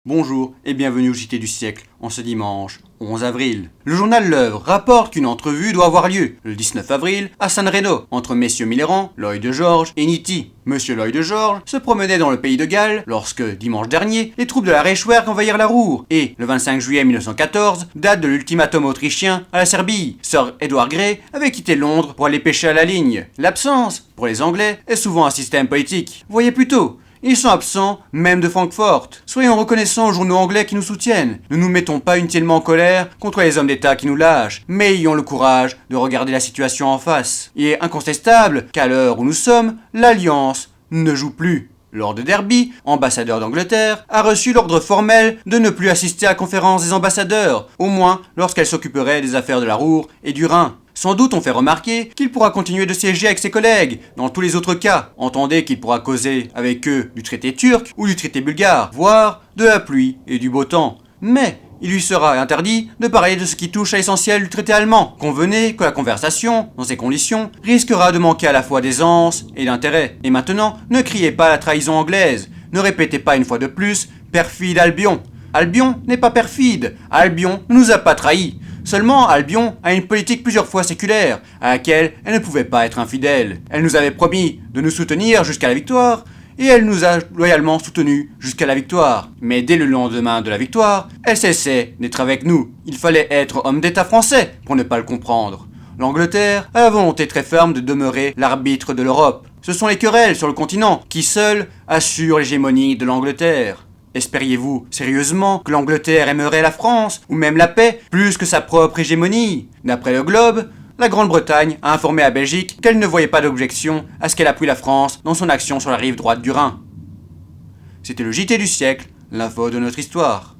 Bonjour et bienvenue au JT du siècle en ce dimanche 11 avril. Le journal L'Œuvre rapporte qu'une entrevue doit avoir lieu le 19 avril à San Reno entre messieurs Millerand, Lloyd de George et Nitti. Monsieur Lloyd de George se promenait dans le pays de Galles lorsque, dimanche dernier, les troupes de la Reichswehr envahirent la Ruhr et, le 25 juillet 1914, date de l'ultimatum autrichien à la Serbie. Sir Edward Grey avait quitté Londres pour aller pêcher à la ligne. L'absence, pour les Anglais, est souvent un système politique. Voyez plutôt. Ils sont absents, même de Francfort. Soyons reconnaissants aux journaux anglais qui nous soutiennent. Ne nous mettons pas inutilement en colère contre les hommes d'État qui nous lâchent, mais ayons le courage de regarder la situation en face. Il est incontestable qu'à l'heure où nous sommes, l'Alliance ne joue plus. Lord Derby, ambassadeur d'Angleterre, a reçu l'ordre formel de ne plus assister à la conférence des ambassadeurs, au moins lorsqu'elle s'occuperait des affaires de la Ruhr et du Rhin. Sans doute on fait remarquer qu'il pourra continuer de siéger avec ses collègues dans tous les autres cas. Entendez qu'il pourra causer avec eux du traité turc ou du traité bulgare, voire de la pluie et du beau temps. Mais il lui sera interdit de parler de ce qui touche à l'essentiel du traité allemand. Convenez que la conversation, dans ces conditions, risquera de manquer à la fois d'aisance et d'intérêt. Et maintenant, ne criez pas la trahison anglaise. Ne répétez pas une fois de plus « perfide Albion ». Albion n'est pas perfide. Albion ne nous a pas trahis. Seulement, Albion a une politique plusieurs fois séculaire, à laquelle elle ne pouvait pas être infidèle. Elle nous avait promis de nous soutenir jusqu'à la victoire, et elle nous a loyalement soutenus jusqu'à la victoire. Mais dès le lendemain de la victoire, elle cessait d'être avec nous. Il fallait être homme d'État français pour ne pas le comprendre. L'Angleterre a la volonté très ferme de demeurer l'arbitre de l'Europe. Ce sont les querelles sur le continent qui seules assurent l'hégémonie de l'Angleterre. Espériez-vous sérieusement que l'Angleterre aimerait la France, ou même la paix, plus que sa propre hégémonie? D'après le Globe, la Grande-Bretagne a informé la Belgique qu'elle ne voyait pas d'objection à ce qu'elle appuie la France dans son action sur la rive droite du Rhin. C'était le JT du siècle, l'info de notre histoire.